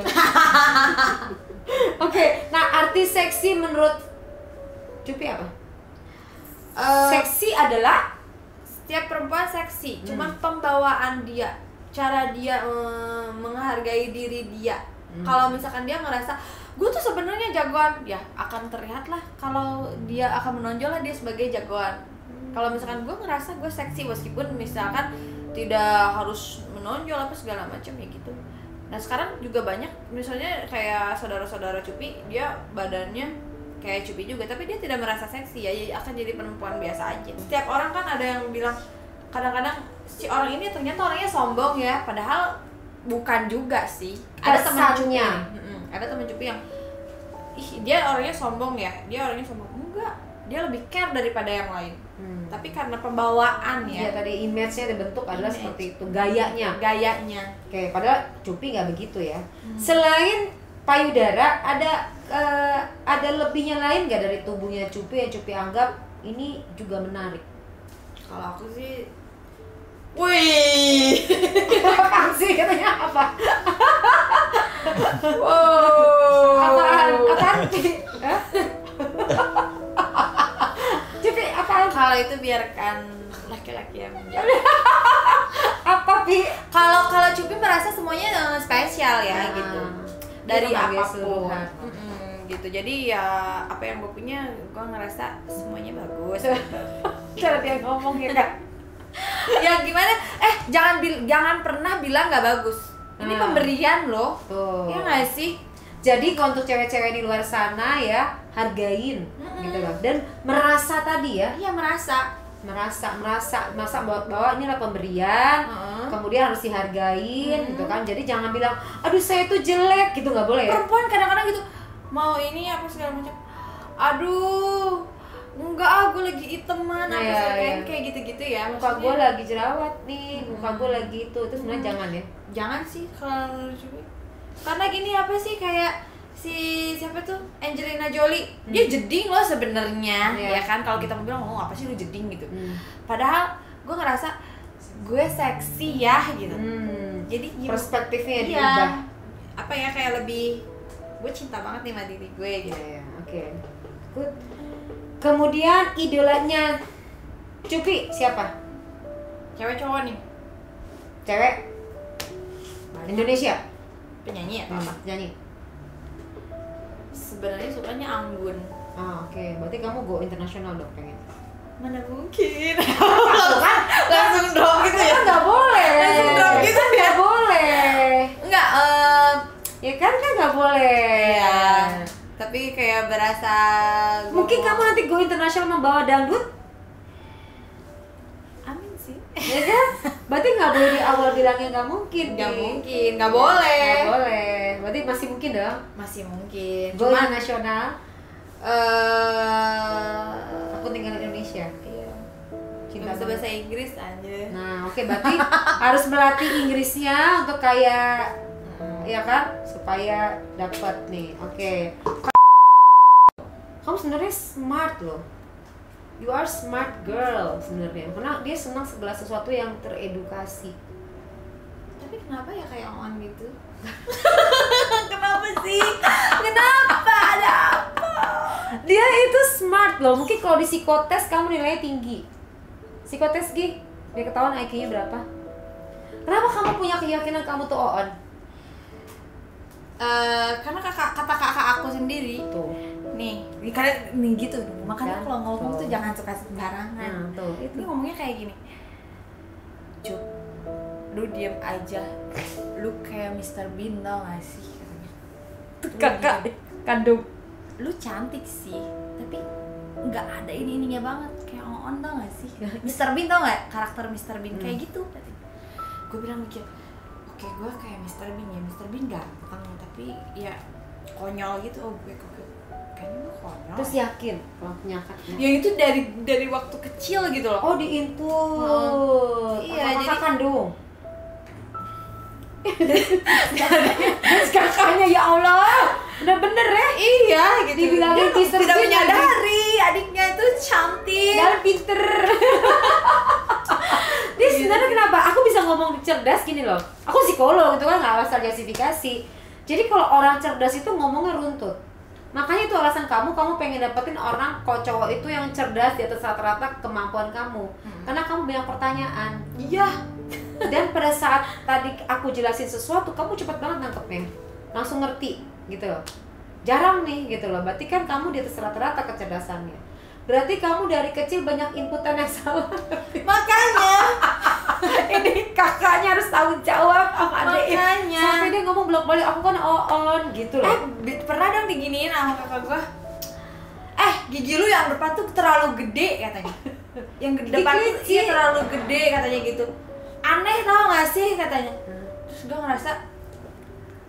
Oke, nah arti seksi menurut Cupi apa? Seksi adalah setiap perempuan seksi, cuman pembawaan dia, cara dia menghargai diri dia. Kalau misalkan dia ngerasa gue tuh sebenarnya jagoan, ya akan terlihat lah kalau dia akan menonjol lah dia sebagai jagoan. Kalau misalkan gue ngerasa gue seksi meskipun misalkan tidak harus menonjol apa segala macam ya gitu. Nah sekarang juga banyak misalnya kayak saudara-saudara Cupi, dia badannya kayak Cupi juga tapi dia tidak merasa seksi ya, akan jadi perempuan biasa aja. Setiap orang kan ada yang bilang kadang-kadang si orang ini ternyata orangnya sombong ya, padahal bukan juga sih. Ada teman Cupi, ada teman Cupi yang dia orangnya sombong ya, enggak, dia lebih care daripada yang lain. Tapi karena pembawaan ya tadi image-nya dibentuk adalah seperti itu, gayanya. Oke, padahal Cupi nggak begitu ya. Selain payudara ada lebihnya lain nggak dari tubuhnya Cupi yang Cupi anggap ini juga menarik? Kalau aku sih Wih. Apaan sih katanya apa? Wow. Apaan? Hah? Cupi apaan? Kalau itu biarkan laki-laki yang menjawab. Apa Pi? Kalau Cupi merasa semuanya spesial ya gitu. Dari apapun. Gitu. Jadi ya apa yang gue punya gue ngerasa semuanya bagus. Cara dia ngomong ya kan? Ya gimana? Jangan pernah bilang nggak bagus. Ini pemberian loh. Tuh. Ya nggak sih? Jadi untuk cewek-cewek di luar sana ya hargain gitu loh. Dan merasa tadi ya. Iya merasa bahwa inilah pemberian. Kemudian harus dihargain gitu kan. Jadi jangan bilang aduh saya tuh jelek gitu, nggak boleh ya. Perempuan kadang-kadang gitu mau ini apa segala macam. Aduh enggak, gue lagi iteman kayak gitu-gitu ya. Muka gue lagi jerawat nih, muka gue lagi itu sebenarnya jangan ya. Jangan sih kalau juga. Karena gini apa sih kayak si siapa tuh Angelina Jolie, dia jeding loh sebenarnya, ya kan kalau kita mau bilang apa sih lu jeding gitu. Padahal gue ngerasa gue seksi ya gitu. Jadi perspektifnya diubah. Apa ya kayak lebih gue cinta banget nih sama diri gue gitu. Oke. Good. Kemudian idolanya Cupi siapa? Cewek cowok nih? Cewek. Indonesia. Penyanyi atau apa? Penyanyi. Sebenarnya sukanya Anggun. Oke. Berarti kamu go internasional dong pengen. Mana mungkin. Langsung drop gitu ya? Nggak boleh. Langsung drop gitu ya? Nggak boleh. Enggak, ya kan nggak boleh. Iya. Tapi kayak berasa mungkin kamu nanti go internasional membawa dangdut? Amin sih. Ya kan? Berarti nggak boleh di awal bilangnya nggak mungkin. Nggak boleh. Nggak boleh. Berarti masih mungkin dong? Masih mungkin. Go internasional. Aku tinggal di Indonesia. Iya. Cinta bisa bahasa Inggris aja. Nah, oke, berarti harus melatih Inggrisnya untuk kayak ya kan supaya dapat nih. Oke. Kamu sebenarnya smart loh. You are smart girl sebenarnya. Karena dia senang segala sesuatu yang teredukasi. Tapi kenapa ya kayak on gitu? Kenapa sih? Kenapa? Ada apa? Dia itu smart loh. Mungkin kalau di psikotes kamu nilainya tinggi. Psikotes Gi, dia ketahuan IQ-nya berapa? Kenapa kamu punya keyakinan kamu tuh on? Karena kata kakak aku sendiri tuh nih karena nih gitu makanya kalau ngomong tuh jangan suka sembarangan. Tuh itu ngomongnya kayak gini, Cuk, lu diem aja, lu kayak Mr. Bean tau gak sih kakak kandung, lu cantik sih tapi nggak ada ininya banget kayak on tau gak sih. Mr. Bean tau gak karakter Mr. Bean kayak gitu. Gue bilang mikir oke, gue kayak Mr. Bean ya. Mr. Bean ganteng tapi ya konyol gitu. Oh gue kayaknya gue konyol. Terus yakin kalau penyakitnya? Ya itu dari waktu kecil gitu loh. Oh di input. Iya, jadi kandung. Terus kakaknya ya Allah, bener-bener ya? Iya gitu. Dibilangin dia tidak menyadari adiknya itu cantik dan pinter. Dia sebenarnya kenapa? Aku bisa ngomong cerdas gini loh. Aku psikolog itu kan nggak asal justifikasi. Jadi kalau orang cerdas itu ngomongnya runtut. Makanya itu alasan kamu pengen dapetin orang cowok itu yang cerdas di atas rata-rata kemampuan kamu. Karena kamu banyak pertanyaan. Iya. Dan pada saat tadi aku jelasin sesuatu, kamu cepat banget nangkepnya. Langsung ngerti gitu loh. Jarang nih gitu loh. Berarti kan kamu di atas rata-rata kecerdasannya. Berarti kamu dari kecil banyak inputan yang salah. Makanya ini kakaknya harus tanggung jawab sama adiknya. Makanya Sampai dia ngomong bolak-balik, aku kan on gitu loh. Pernah dong diginiin sama kakak gua. Gigi lu yang depan tuh terlalu gede katanya. Yang depan tuh iya terlalu gede katanya gitu. Aneh tau gak sih katanya. Terus gua ngerasa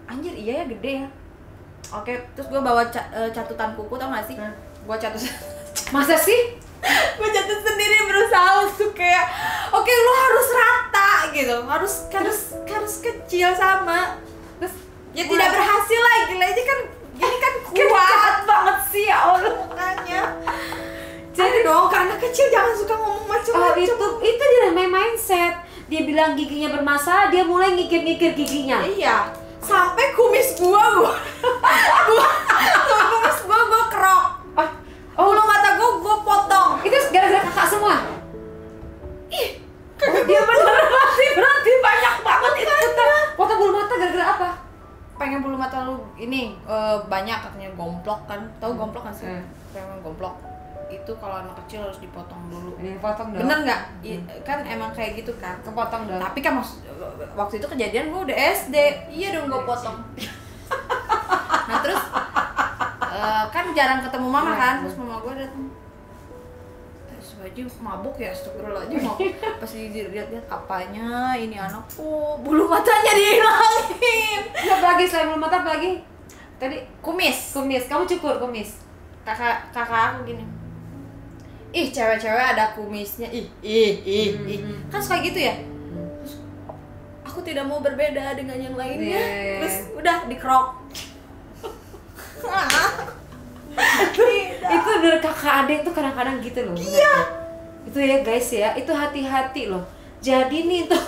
anjir iya ya gede ya. Oke, terus gua bawa catatan kuku tau gak sih? Gua catat. Masa sih? Gue catat sendiri berusaha untuk kayak oke, lu harus rata gitu, harus kecil sama. Terus ya tidak berhasil lah, gila aja kan gini kan kuat banget sih ya Allah. Makanya jadi dong karena kecil jangan suka ngomong macam-macam. Itu dia namanya mindset. dia bilang giginya bermasalah, dia mulai ngikir-ngikir giginya. Iya, sampai kumis gua kumis gua kerok. Bulu mata gua potong. Itu gara-gara kakak semua? Ih, dia beneran berarti banyak banget itu. Potong bulu mata gara-gara apa? Pengen bulu mata lu ini banyak, katanya gomplok kan. Tahu gomplok kan sih? Pengen gomplok. Itu kalau anak kecil harus dipotong dulu. Potong dong. Bener nggak? Kan emang kayak gitu kan. Kepotong dong. Tapi kan waktu itu kejadian gue udah SD. Iya dong, gue potong. Nah terus kan jarang ketemu mama kan. Terus mama gue datang. Terus baju mabuk ya, astagfirullahaladzim. Pas dilihat-lihat, apanya ini anakku, bulu matanya dihilangin. Apa lagi selain bulu mata, apa lagi? Tadi kumis. Kamu cukur kumis? Kakak aku gini. Ih, cewek-cewek ada kumisnya. Ih. Kan suka gitu ya? Terus, aku tidak mau berbeda dengan yang lainnya. Terus udah dikrok. Itu dari kakak adik tuh kadang-kadang gitu loh. Iya. Itu ya guys ya, itu hati-hati loh. Jadi nih tuh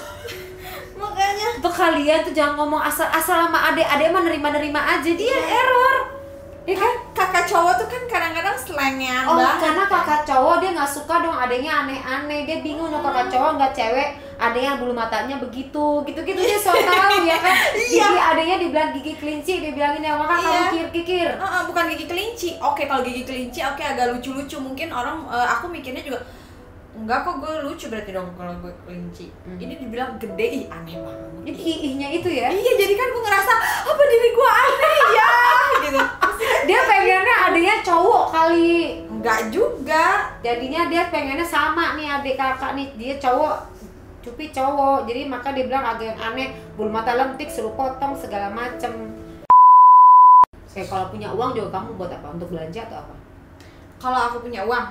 makanya tuh kalian tuh jangan ngomong asal-asal sama adik mah nerima aja, dia error. Ya kan kakak cowok tuh kan kadang-kadang slangnya banget. Karena kakak cowok dia nggak suka dong adanya aneh-aneh, dia bingung dong kakak cowok nggak cewek, adanya bulu matanya begitu, gitu-gitu dia so tahu ya kan. Jadi adanya dibilang gigi kelinci, dia bilang ini maka kamu kikir. Bukan gigi kelinci. Oke, kalau gigi kelinci agak lucu-lucu, mungkin orang aku mikirnya juga enggak kok, gue lucu berarti dong kalau gue kelinci. Ini dibilang gede, aneh banget. Itu ih-nya itu ya. Iya, jadi kan gue ngerasa apa diri gue aneh ya gitu. Dia pengennya adiknya cowok kali. Enggak juga. Jadinya dia pengennya sama nih adik kakak nih, dia cowok, Cupi cowok. Jadi maka dia bilang agak aneh, bulu mata lentik, suruh potong segala macem. Kalau punya uang juga kamu buat apa? Untuk belanja atau apa? Kalau aku punya uang,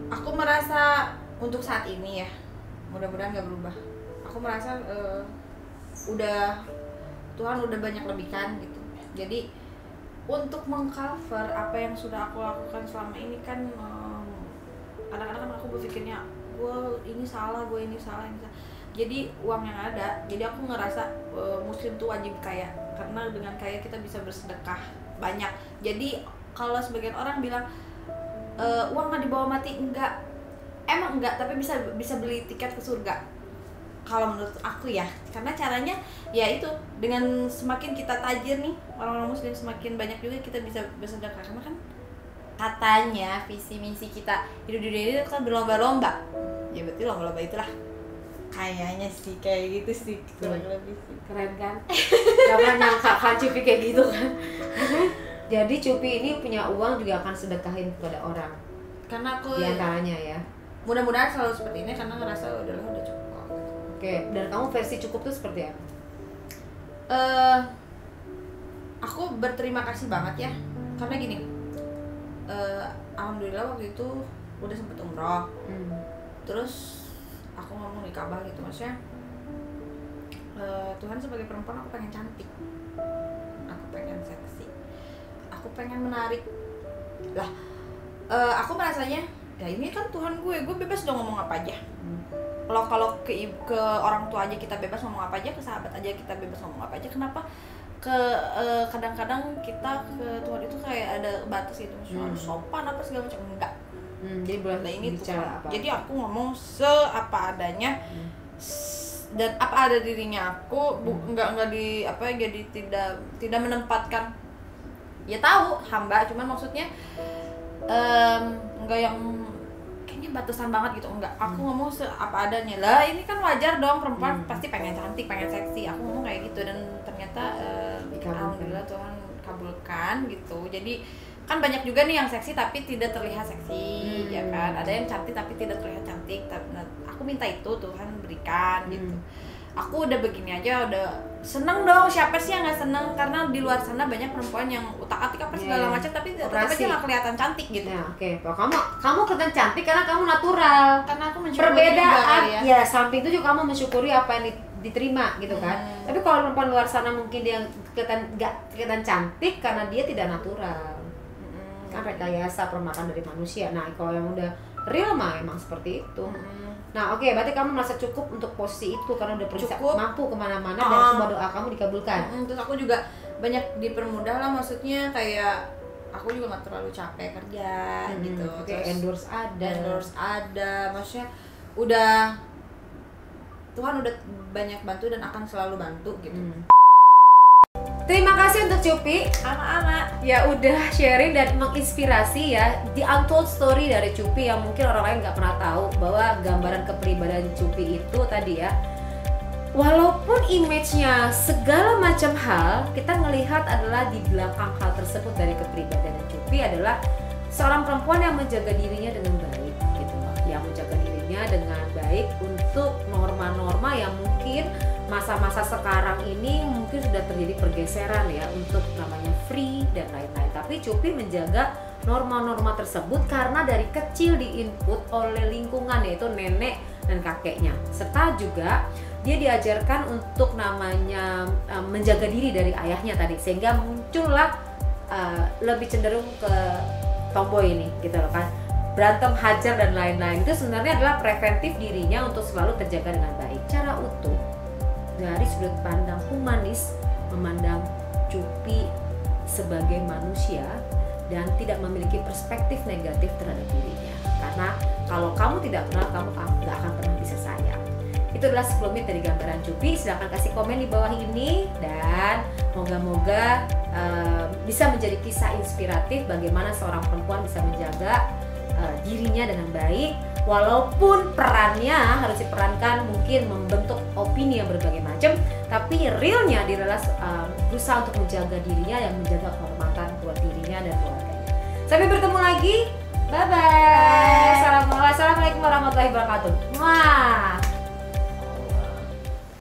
aku merasa untuk saat ini ya, mudah-mudahan gak berubah. Aku merasa Tuhan udah banyak lebihkan gitu. Jadi untuk mengcover apa yang sudah aku lakukan selama ini kan, kadang-kadang kan aku berpikirnya gue ini salah. Jadi uang yang ada, jadi aku ngerasa muslim tuh wajib kaya, karena dengan kaya kita bisa bersedekah banyak. Jadi kalau sebagian orang bilang uang nggak dibawa mati, emang enggak, tapi bisa beli tiket ke surga. Kalau menurut aku ya, karena caranya ya itu, dengan semakin kita tajir nih, orang-orang muslim semakin banyak juga kita bisa bersedekah. Karena kan katanya visi misi kita hidup di dunia itu kan berlomba-lomba. Ya berarti lomba-lomba itulah. Kayaknya sih kayak gitu sih, kurang lebih sih. Keren kan? Gak pernah nyangka kan Cupi kayak gitu kan. Jadi Cupi ini punya uang juga akan sedekahin kepada orang. Karena aku di antaranya ya. Mudah-mudahan selalu seperti ini, karena ngerasa udah cukup. Oke, dan kamu versi cukup tuh seperti apa? Aku berterima kasih banget ya, karena gini, alhamdulillah waktu itu udah sempet umroh. Terus aku ngomong di Ka'bah gitu, maksudnya Tuhan, sebagai perempuan aku pengen cantik, aku pengen seksi, aku pengen menarik lah. Aku merasanya ya ini kan Tuhan gue bebas dong ngomong apa aja. Kalau ke orang tua aja kita bebas ngomong apa aja, ke sahabat aja kita bebas ngomong apa aja, kenapa kadang-kadang kita ke Tuhan itu kayak ada batas gitu, harus sopan apa segala macam, enggak. Jadi bulan ini bicara Tuhan. apa? Jadi aku ngomong seapa adanya, dan apa ada dirinya aku, enggak di apa, jadi tidak menempatkan, ya tahu hamba, cuman maksudnya enggak yang kayaknya batasan banget gitu, enggak. Aku ngomong apa adanya lah. Ini kan wajar dong, perempuan pasti pengen cantik, pengen seksi. Aku ngomong kayak gitu, dan ternyata alhamdulillah Tuhan kabulkan gitu. Jadi kan banyak juga nih yang seksi tapi tidak terlihat seksi, ya kan. Ada yang cantik tapi tidak terlihat cantik. Aku minta itu Tuhan berikan gitu. Aku udah begini aja udah seneng dong. Siapa sih yang nggak seneng? Karena di luar sana banyak perempuan yang utak-atik apa segala macam, tapi tetap aja nggak kelihatan cantik gitu. Ya, oke. Kamu kelihatan cantik karena kamu natural. Karena aku mensyukuri perbedaan juga, ya. Samping itu juga kamu mensyukuri apa yang diterima gitu kan. Tapi kalau perempuan luar sana mungkin dia nggak kelihatan cantik karena dia tidak natural. Kan rekayasa permakan dari manusia. Nah, kalau yang udah real mah emang seperti itu. Nah oke, berarti kamu merasa cukup untuk posisi itu karena udah mampu kemana-mana dan semua doa kamu dikabulkan. Terus aku juga banyak dipermudah lah, maksudnya kayak aku juga nggak terlalu capek kerja gitu. Terus endorse ada, maksudnya udah Tuhan udah banyak bantu dan akan selalu bantu gitu. Terima kasih untuk Cupi. Ama-ama. Ya udah sharing dan menginspirasi ya the untold story dari Cupi yang mungkin orang lain nggak pernah tahu bahwa gambaran kepribadian Cupi itu tadi ya. Walaupun image-nya segala macam hal, kita ngelihat adalah di belakang hal tersebut dari kepribadian Cupi adalah seorang perempuan yang menjaga dirinya dengan baik gitu loh. Yang menjaga dirinya dengan baik untuk norma-norma yang mungkin masa-masa sekarang ini mungkin sudah terjadi pergeseran ya untuk namanya free dan lain-lain. Tapi Cupi menjaga norma-norma tersebut karena dari kecil diinput oleh lingkungan, yaitu nenek dan kakeknya. Serta juga dia diajarkan untuk namanya menjaga diri dari ayahnya tadi, sehingga muncullah lebih cenderung ke tomboy ini gitu loh kan. Berantem, hajar dan lain-lain itu sebenarnya adalah preventif dirinya untuk selalu terjaga dengan baik. Cara utuh dari sudut pandang humanis memandang Cupi sebagai manusia dan tidak memiliki perspektif negatif terhadap dirinya. Karena kalau kamu tidak kenal, kamu nggak akan pernah bisa sayang. Itu adalah 10 menit dari gambaran Cupi. Silahkan kasih komen di bawah ini dan moga-moga bisa menjadi kisah inspiratif bagaimana seorang perempuan bisa menjaga dirinya dengan baik, walaupun perannya harus diperankan mungkin membentuk opini yang berbagai macam, tapi realnya dia adalah berusaha untuk menjaga dirinya dan menjaga kehormatan buat dirinya dan keluarganya. Sampai bertemu lagi, bye bye. Assalamualaikum warahmatullahi wabarakatuh. Wah.